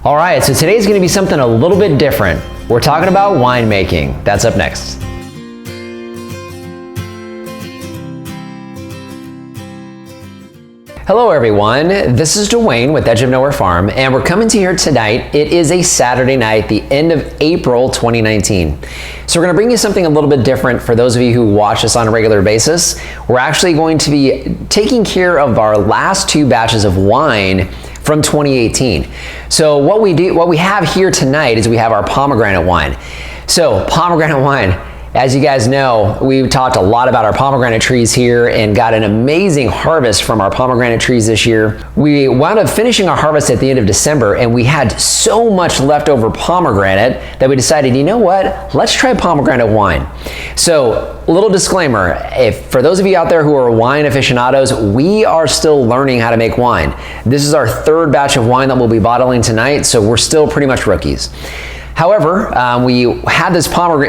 All right, so today's gonna be something a little bit different. We're talking about winemaking. That's up next. Hello everyone, this is Dwayne with Edge of Nowhere Farm, and we're coming to you here tonight. It is a Saturday night, the end of April 2019. So we're gonna bring you something a little bit different for those of you who watch us on a regular basis. We're actually going to be taking care of our last two batches of wine from 2018. So what we have here tonight is we have our pomegranate wine. So pomegranate wine, as you guys know, we've talked a lot about our pomegranate trees here and got an amazing harvest from our pomegranate trees this year. We wound up finishing our harvest at the end of December, and we had so much leftover pomegranate that we decided, you know what, let's try pomegranate wine. So, a little disclaimer, for those of you out there who are wine aficionados, we are still learning how to make wine. This is our third batch of wine that we'll be bottling tonight, so we're still pretty much rookies. However, we had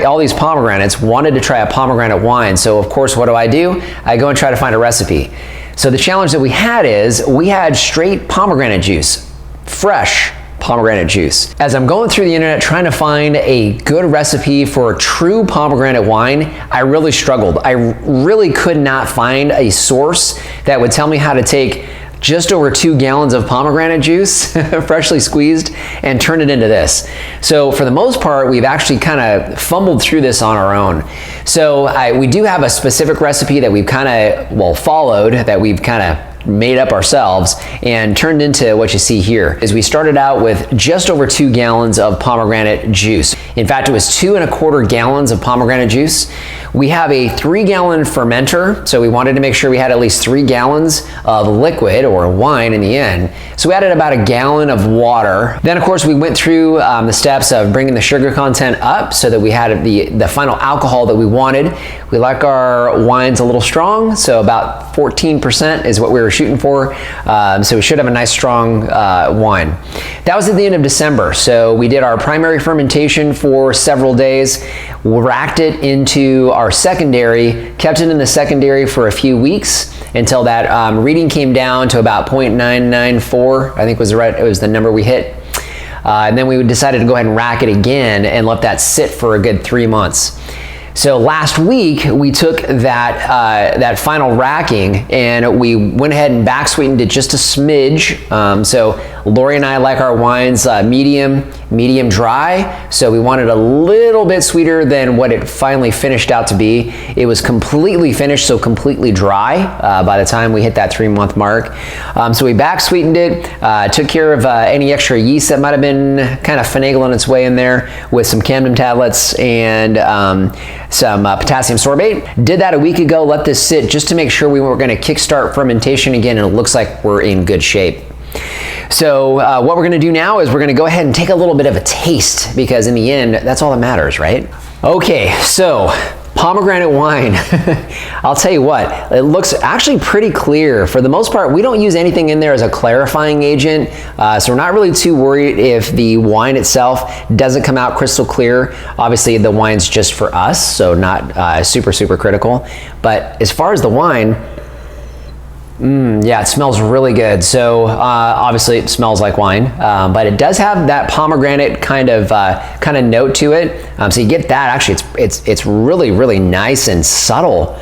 all these pomegranates, wanted to try a pomegranate wine, so of course what do? I go and try to find a recipe. So the challenge that we had is, we had straight pomegranate juice, fresh pomegranate juice. As I'm going through the internet trying to find a good recipe for a true pomegranate wine, I really struggled. I really could not find a source that would tell me how to take just over 2 gallons of pomegranate juice, freshly squeezed, and turn it into this. So for the most part, we've actually kind of fumbled through this on our own. So we do have a specific recipe that we've kind of, followed, that we've kind of made up ourselves and turned into what you see here. Is we started out with just over 2 gallons of pomegranate juice. In fact, it was 2¼ gallons of pomegranate juice. We have a 3-gallon fermenter, so we wanted to make sure we had at least 3 gallons of liquid or wine in the end. So we added about 1 gallon of water. Then of course we went through the steps of bringing the sugar content up so that we had the final alcohol that we wanted. We like our wines a little strong, so about 14% is what we were shooting for. So we should have a nice strong wine. That was at the end of December. So we did our primary fermentation for several days, racked it into our secondary, kept it in the secondary for a few weeks until that reading came down to about 0.994, I think it was the number we hit. And then we decided to go ahead and rack it again and let that sit for a good 3 months. So last week we took that final racking and we went ahead and back sweetened it just a smidge. So Lori and I like our wines medium dry. So we wanted a little bit sweeter than what it finally finished out to be. It was completely finished, so completely dry by the time we hit that 3-month mark. So we back sweetened it, took care of any extra yeast that might have been kind of finagling its way in there with some Camden tablets and some potassium sorbate. Did that a week ago, let this sit just to make sure we were gonna kickstart fermentation again, and it looks like we're in good shape. So what we're gonna do now is we're gonna go ahead and take a little bit of a taste, because in the end, that's all that matters, right? Okay, so pomegranate wine. I'll tell you what, it looks actually pretty clear. For the most part, we don't use anything in there as a clarifying agent, so we're not really too worried if the wine itself doesn't come out crystal clear. Obviously, the wine's just for us, so not super critical. But as far as the wine, yeah, it smells really good. So obviously it smells like wine, but it does have that pomegranate kind of note to it. So you get that. Actually, it's really nice and subtle,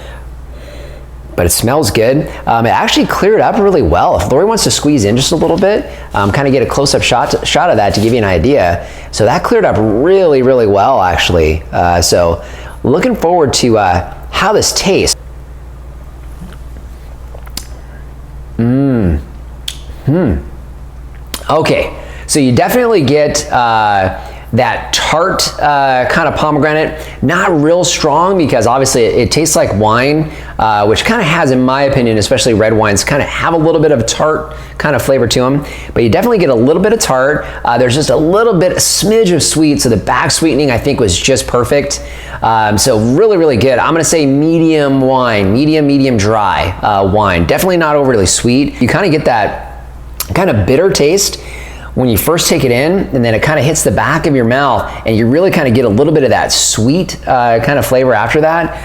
but it smells good. It actually cleared up really well. If Lori wants to squeeze in just a little bit, kind of get a close-up shot of that to give you an idea. So that cleared up really well, actually. So looking forward to how this tastes. Okay, so you definitely get that tart kind of pomegranate, not real strong, because obviously it tastes like wine, which kind of has, in my opinion, especially red wines, kind of have a little bit of a tart kind of flavor to them, but you definitely get a little bit of tart. There's just a smidge of sweet, so the back sweetening I think was just perfect. So really good. I'm gonna say medium wine, medium dry wine. Definitely not overly sweet. You kind of get that kind of bitter taste when you first take it in, and then it kind of hits the back of your mouth, and you really kind of get a little bit of that sweet kind of flavor after that.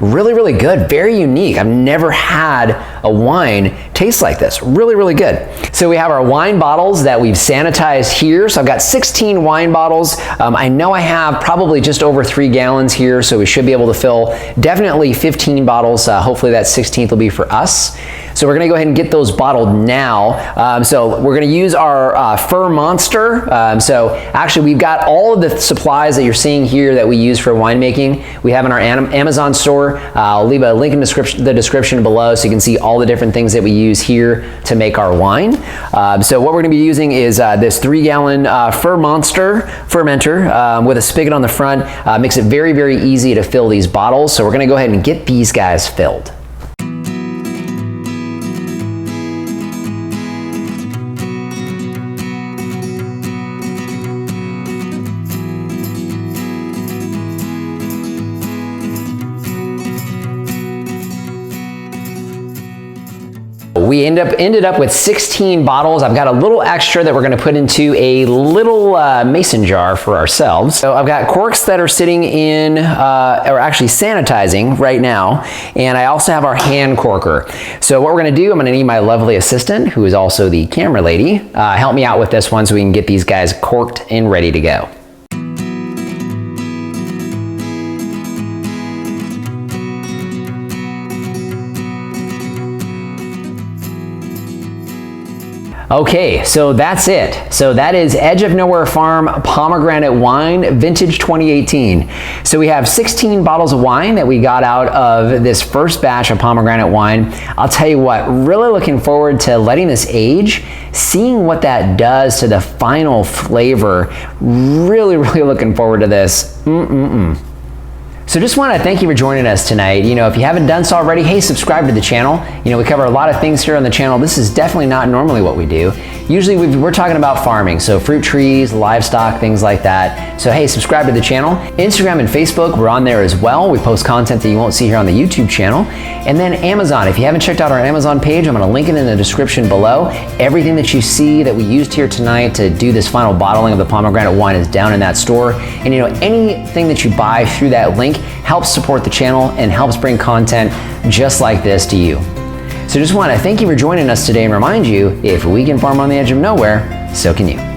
Really, really good, very unique. I've never had a wine taste like this. Really, really good. So we have our wine bottles that we've sanitized here. So I've got 16 wine bottles. I know I have probably just over 3 gallons here, so we should be able to fill definitely 15 bottles. Hopefully that 16th will be for us. So we're gonna go ahead and get those bottled now. So we're gonna use our Fur Monster. So actually we've got all of the supplies that you're seeing here that we use for winemaking. We have in our Amazon store. I'll leave a link in the description below so you can see all the different things that we use here to make our wine. So what we're gonna be using is this 3-gallon Fur Monster fermenter with a spigot on the front. Makes it very, very easy to fill these bottles. So we're gonna go ahead and get these guys filled. We ended up with 16 bottles. I've got a little extra that we're gonna put into a little mason jar for ourselves. So I've got corks that are sitting in, or actually sanitizing right now, and I also have our hand corker. So what we're gonna do, I'm gonna need my lovely assistant, who is also the camera lady, help me out with this one so we can get these guys corked and ready to go. Okay, so that's it. So that is Edge of Nowhere Farm Pomegranate Wine, Vintage 2018. So we have 16 bottles of wine that we got out of this first batch of pomegranate wine. I'll tell you what, really looking forward to letting this age, seeing what that does to the final flavor. Really, really looking forward to this. So just want to thank you for joining us tonight. You know, if you haven't done so already, hey, subscribe to the channel. You know, we cover a lot of things here on the channel. This is definitely not normally what we do. Usually we're talking about farming, so fruit trees, livestock, things like that. So hey, subscribe to the channel. Instagram and Facebook, we're on there as well. We post content that you won't see here on the YouTube channel. And then Amazon, if you haven't checked out our Amazon page, I'm gonna link it in the description below. Everything that you see that we used here tonight to do this final bottling of the pomegranate wine is down in that store. And you know, anything that you buy through that link helps support the channel and helps bring content just like this to you. So just want to thank you for joining us today and remind you, if we can farm on the edge of nowhere, so can you.